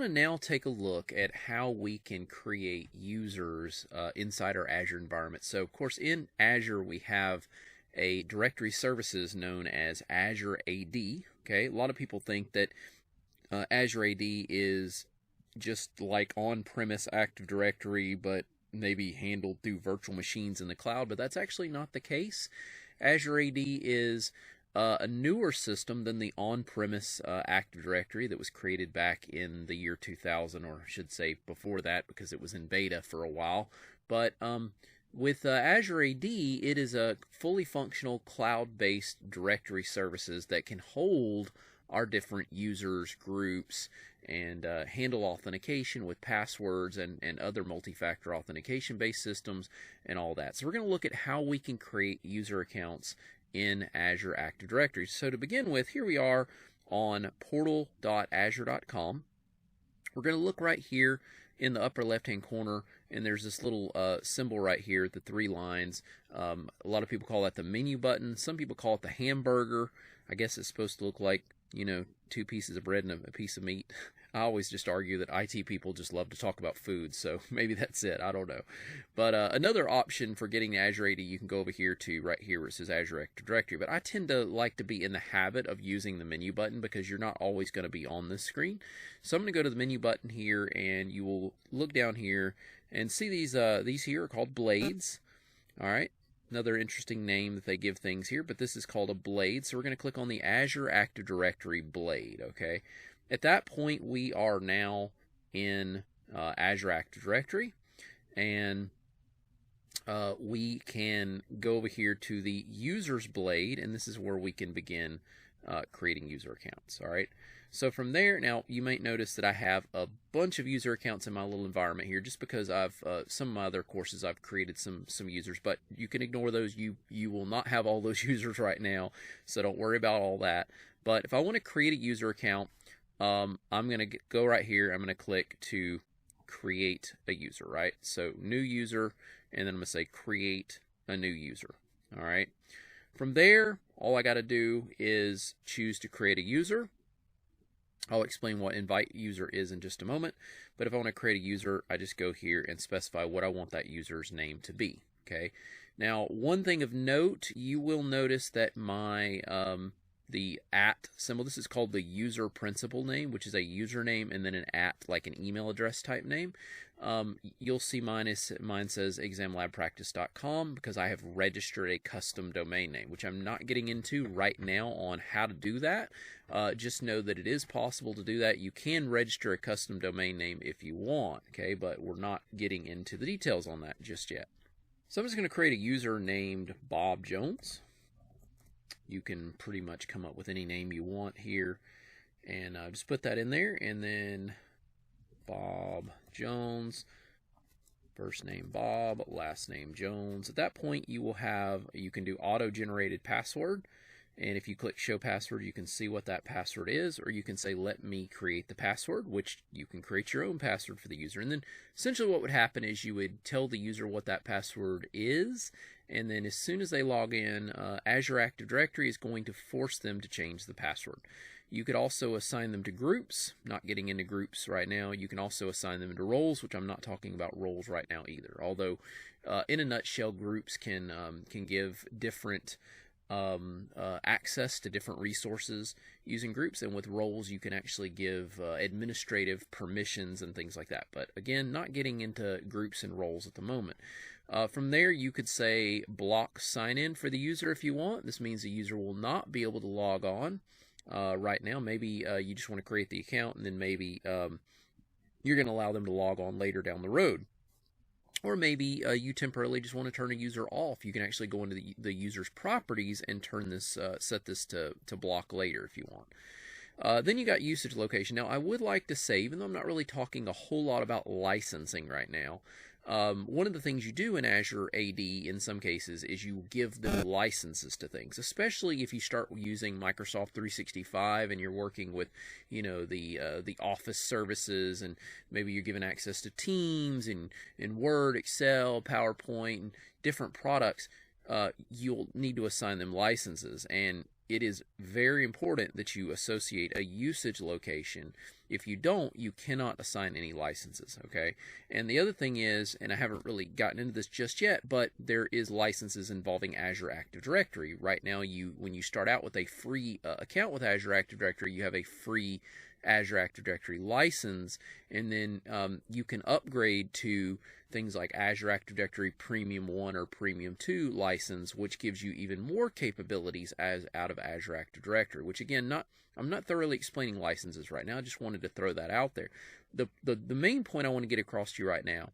want to now take a look at how we can create users inside our Azure environment. So, of course, in Azure, we have a directory services known as Azure AD. Okay, a lot of people think that Azure AD is just like on-premise Active Directory, but maybe handled through virtual machines in the cloud, but that's actually not the case. Azure AD is a newer system than the on-premise Active Directory that was created back in the year 2000, or I should say before that, because it was in beta for a while. But with Azure AD, it is a fully functional cloud-based directory services that can hold our different users, groups, and handle authentication with passwords and other multi-factor authentication-based systems and all that. So we're going to look at how we can create user accounts in Azure Active Directory. So to begin with, here we are on portal.azure.com. We're going to look right here in the upper left-hand corner, and there's this little symbol right here, the 3 lines. A lot of people call that the menu button. Some people call it the hamburger. I guess it's supposed to look like, you know, 2 pieces of bread and a piece of meat. I always just argue that IT people just love to talk about food, so maybe that's it. I don't know. But another option for getting to Azure AD, you can go over here to right here where it says Azure Active Directory. But I tend to like to be in the habit of using the menu button because you're not always going to be on this screen. So I'm going to go to the menu button here, and you will look down here and see these here are called blades. All right. Another interesting name that they give things here, but this is called a blade. So we're going to click on the Azure Active Directory blade, okay? At that point, we are now in Azure Active Directory, and we can go over here to the Users blade, and this is where we can begin creating user accounts, all right? So from there, now you might notice that I have a bunch of user accounts in my little environment here just because I've, some of my other courses I've created some users, but you can ignore those. You will not have all those users right now, so don't worry about all that. But if I want to create a user account, I'm going to go right here. I'm going to click to create a user, right? So new user, and then I'm going to say create a new user, all right? From there, all I got to do is choose to create a user. I'll explain what invite user is in just a moment, but if I want to create a user, I just go here and specify what I want that user's name to be, okay? Now, one thing of note, you will notice that my the @ symbol, this is called the user principal name, which is a username and then an @ like an email address type name. You'll see mine says examlabpractice.com because I have registered a custom domain name, which I'm not getting into right now on how to do that. Just know that it is possible to do that. You can register a custom domain name if you want, okay, but we're not getting into the details on that just yet. So I'm just going to create a user named Bob Jones. You can pretty much come up with any name you want here, and just put that in there, and then Bob Jones, first name Bob, last name Jones. At that point, you can do auto-generated password, and if you click show password, you can see what that password is, or you can say let me create the password, which you can create your own password for the user. And then essentially what would happen is you would tell the user what that password is, and then as soon as they log in, Azure Active Directory is going to force them to change the password. You could also assign them to groups. Not getting into groups right now. You can also assign them to roles, which I'm not talking about roles right now either. Although, in a nutshell, groups can give different access to different resources using groups, and with roles you can actually give administrative permissions and things like that. But again, not getting into groups and roles at the moment. From there, you could say block sign in for the user if you want. This means the user will not be able to log on right now. Maybe you just want to create the account, and then maybe you're going to allow them to log on later down the road. Or maybe you temporarily just want to turn a user off. You can actually go into the user's properties and turn this, set this to block later if you want. Then you got usage location. Now, I would like to say, even though I'm not really talking a whole lot about licensing right now, one of the things you do in Azure AD in some cases is you give them licenses to things, especially if you start using Microsoft 365 and you're working with, you know, the Office services, and maybe you're given access to Teams and Word, Excel, PowerPoint, and different products. You'll need to assign them licenses, and it is very important that you associate a usage location. If you don't, you cannot assign any licenses, okay? And the other thing is, and I haven't really gotten into this just yet, but there is licenses involving Azure Active Directory. Right now, when you start out with a free account with Azure Active Directory, you have a free Azure Active Directory license, and then you can upgrade to things like Azure Active Directory Premium 1 or Premium 2 license, which gives you even more capabilities as out of Azure Active Directory, which again, I'm not thoroughly explaining licenses right now. I just wanted to throw that out there. The main point I want to get across to you right now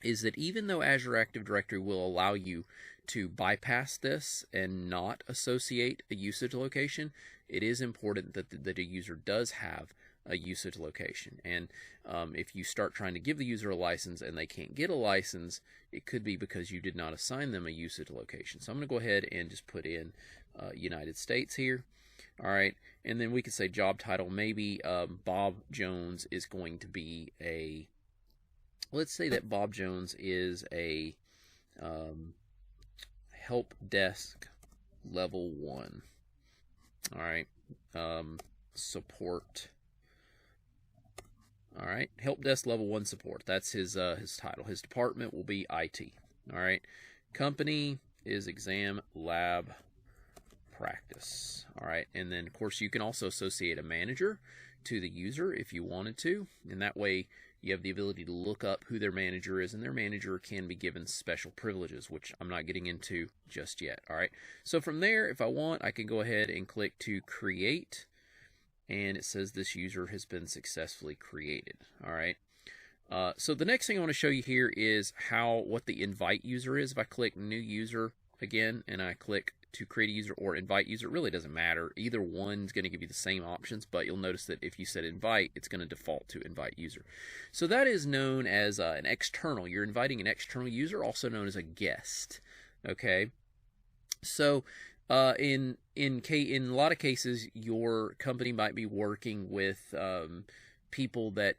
is that even though Azure Active Directory will allow you to bypass this and not associate a usage location, it is important that a user does have a usage location. And if you start trying to give the user a license and they can't get a license, it could be because you did not assign them a usage location. So I'm going to go ahead and just put in United States here. All right, and then we could say job title. Maybe Bob Jones is going to be a, let's say that Bob Jones is a help desk level 1. All right, support. All right, help desk level 1 support. That's his title. His department will be IT. All right, company is exam lab practice. All right, and then of course you can also associate a manager to the user if you wanted to, and that way you have the ability to look up who their manager is, and their manager can be given special privileges, which I'm not getting into just yet. All right, so from there, if I want, I can go ahead and click to create, and it says this user has been successfully created. All right, so the next thing I want to show you here is what the invite user is. If I click new user again, and I click to create a user or invite user, it really doesn't matter. Either one's going to give you the same options, but you'll notice that if you said invite, it's going to default to invite user. So that is known as an external. You're inviting an external user, also known as a guest. Okay, so in a lot of cases, your company might be working with people that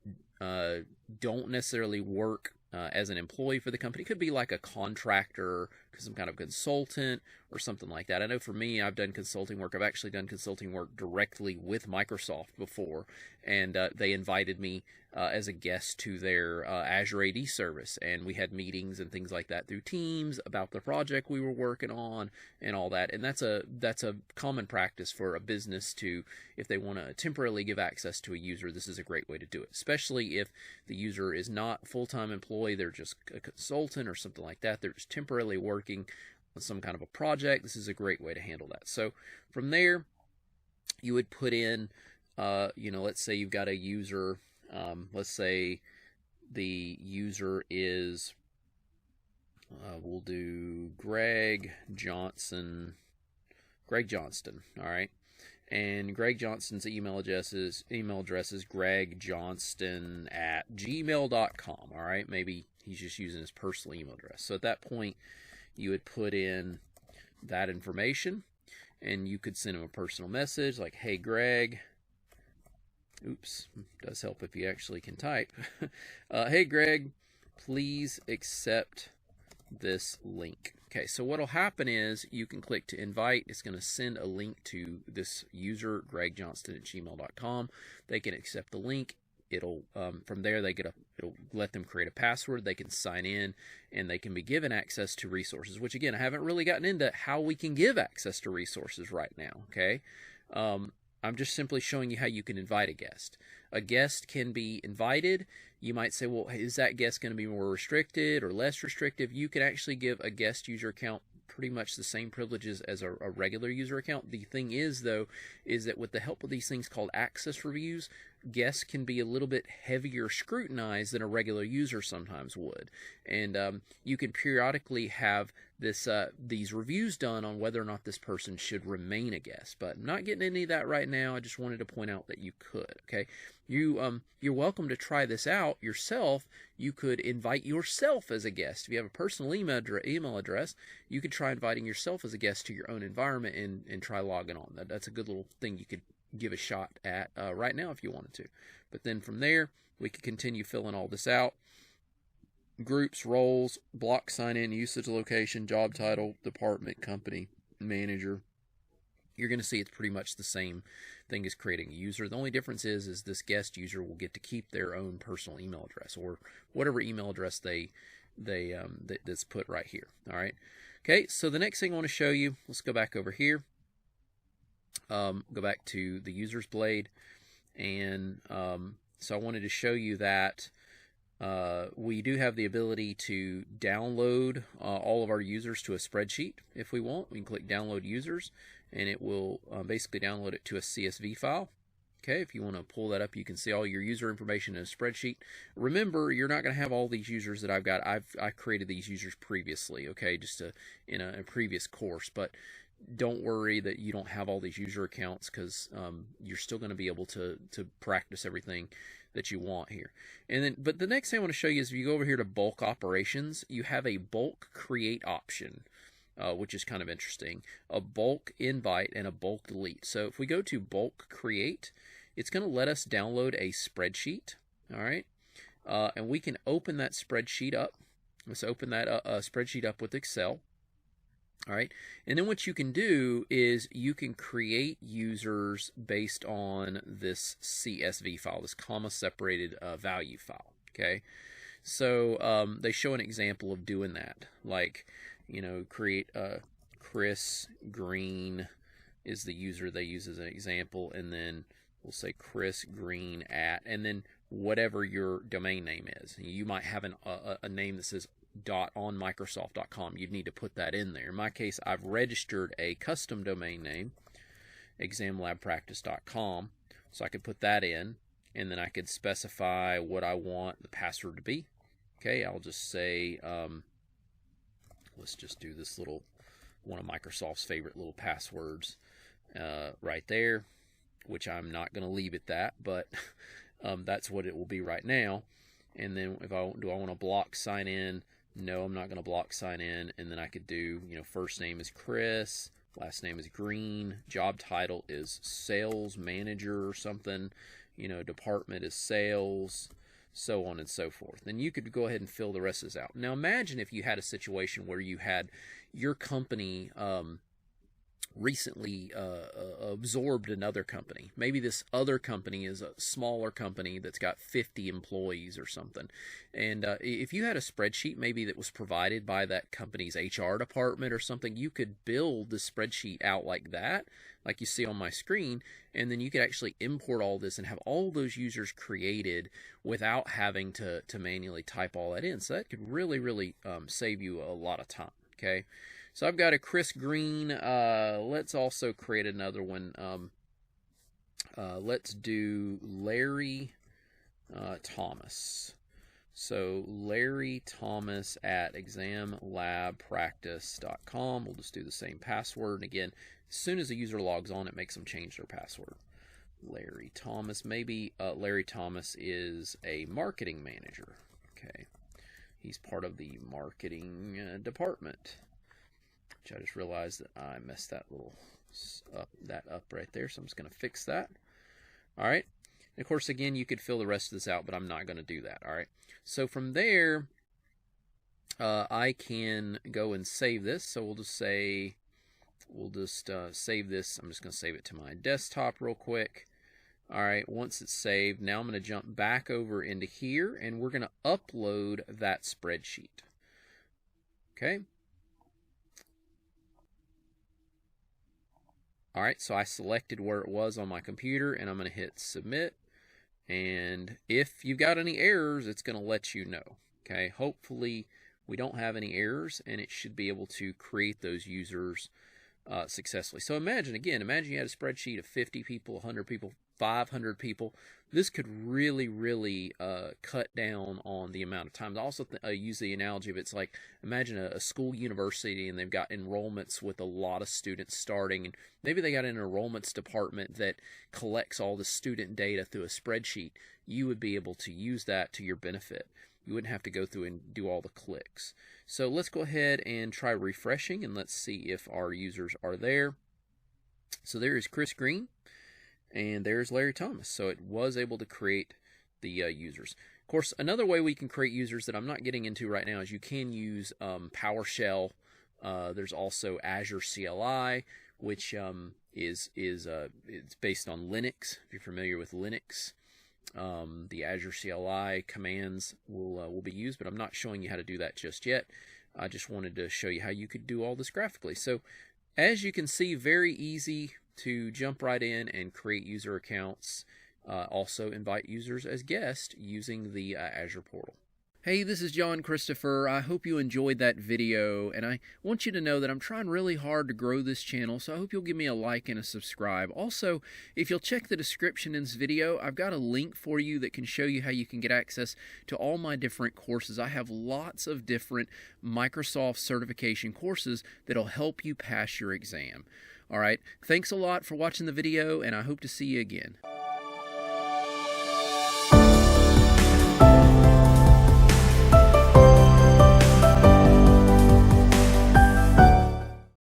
don't necessarily work as an employee for the company. It could be like a contractor, some kind of consultant or something like that. I know for me, I've done consulting work. I've actually done consulting work directly with Microsoft before, and they invited me as a guest to their Azure AD service, and we had meetings and things like that through Teams about the project we were working on and all that. And that's a common practice for a business to, if they want to temporarily give access to a user, this is a great way to do it, especially if the user is not a full-time employee, they're just a consultant or something like that. They're just temporarily working on some kind of a project. This is a great way to handle that. So from there, you would put in, let's say you've got a user. Let's say the user is, we'll do Greg Johnston. All right. And Greg Johnston's email address is gregjohnston@gmail.com. All right. Maybe he's just using his personal email address. So at that point, you would put in that information, and you could send him a personal message like, hey, Greg. Oops, does help if you actually can type. Hey, Greg, please accept this link. Okay, so what'll happen is you can click to invite. It's going to send a link to this user, gregjohnston@gmail.com. They can accept the link. It'll from there it'll let them create a password. They can sign in, and they can be given access to resources. Which again, I haven't really gotten into how we can give access to resources right now. Okay. I'm just simply showing you how you can invite a guest. A guest can be invited. You might say, well, is that guest going to be more restricted or less restrictive? You can actually give a guest user account pretty much the same privileges as a regular user account. The thing is, though, is that with the help of these things called access reviews, guests can be a little bit heavier scrutinized than a regular user sometimes would. And you can periodically have these reviews done on whether or not this person should remain a guest. But I'm not getting any of that right now. I just wanted to point out that you could. Okay, you're welcome to try this out yourself. You could invite yourself as a guest. If you have a personal email address, you could try inviting yourself as a guest to your own environment and try logging on. That's a good little thing you could give a shot at right now if you wanted to. But then from there, we could continue filling all this out. Groups, roles, block sign-in, usage location, job title, department, company, manager. you're going to see it's pretty much the same thing as creating a user. The only difference is this guest user will get to keep their own personal email address, or whatever email address that's put right here. All right. Okay. So the next thing I want to show you, let's go back over here. Go back to the users blade, and so I wanted to show you that we do have the ability to download all of our users to a spreadsheet if we want. We can click download users, and it will basically download it to a CSV file. Okay, if you want to pull that up, you can see all your user information in a spreadsheet. Remember, you're not going to have all these users that I've got. I created these users previously, okay, just in a previous course, but don't worry that you don't have all these user accounts, because you're still going to be able to practice everything that you want here. And then, but the next thing I want to show you is if you go over here to bulk operations, you have a bulk create option, which is kind of interesting, a bulk invite and a bulk delete. So if we go to bulk create, it's going to let us download a spreadsheet. All right, and we can open that spreadsheet up. Let's open that spreadsheet up with Excel. All right, and then what you can do is you can create users based on this CSV file, this comma separated value file. Okay, so they show an example of doing that, like, you know, create Chris Green is the user they use as an example, and then we'll say Chris Green at, and then whatever your domain name is. You might have a name that says .onmicrosoft.com. You'd need to put that in there. In my case, I've registered a custom domain name, examlabpractice.com, so I could put that in, and then I could specify what I want the password to be. Okay, I'll just say, let's just do this little, one of Microsoft's favorite little passwords right there, which I'm not going to leave it that, but that's what it will be right now. And then if I want to block sign in, no, I'm not going to block sign in. And then I could do, you know, first name is Chris, last name is Green, job title is sales manager or something, you know, department is sales, so on and so forth. Then you could go ahead and fill the rest of this out. Now imagine if you had a situation where you had your company recently absorbed another company. Maybe this other company is a smaller company that's got 50 employees or something. And if you had a spreadsheet maybe that was provided by that company's HR department or something, you could build the spreadsheet out like that, like you see on my screen, and then you could actually import all this and have all those users created without having to manually type all that in. So that could really, really save you a lot of time. Okay. So I've got a Chris Green. Let's also create another one. Let's do Larry Thomas. So Larry Thomas at examlabpractice.com. We'll just do the same password. And again, as soon as the user logs on, it makes them change their password. Larry Thomas. Maybe Larry Thomas is a marketing manager. Okay. He's part of the marketing department. Which I just realized that I messed that little up right there, so I'm just going to fix that. All right. And of course, again, you could fill the rest of this out, but I'm not going to do that. All right. So from there, I can go and save this. So we'll just say, save this. I'm just going to save it to my desktop real quick. All right. Once it's saved, now I'm going to jump back over into here, and we're going to upload that spreadsheet. Okay. All right, so I selected where it was on my computer, and I'm going to hit submit. And if you've got any errors, it's going to let you know. Okay, hopefully we don't have any errors, and it should be able to create those users successfully. So imagine you had a spreadsheet of 50 people, 100 people, 500 people. This could really, really cut down on the amount of time. I also use the analogy of it's like, imagine a school university, and they've got enrollments with a lot of students starting, and maybe they got an enrollments department that collects all the student data through a spreadsheet. You would be able to use that to your benefit. You wouldn't have to go through and do all the clicks. So let's go ahead and try refreshing, and let's see if our users are there. So there is Chris Green. And there's Larry Thomas. So it was able to create the users. Of course, another way we can create users that I'm not getting into right now is you can use PowerShell. There's also Azure CLI, which it's based on Linux. If you're familiar with Linux, the Azure CLI commands will be used, but I'm not showing you how to do that just yet. I just wanted to show you how you could do all this graphically. So as you can see, very easy to jump right in and create user accounts. Also invite users as guests using the Azure portal. Hey, this is John Christopher. I hope you enjoyed that video, and I want you to know that I'm trying really hard to grow this channel, so I hope you'll give me a like and a subscribe. Also, if you'll check the description in this video, I've got a link for you that can show you how you can get access to all my different courses. I have lots of different Microsoft certification courses that'll help you pass your exam. All right, thanks a lot for watching the video, and I hope to see you again.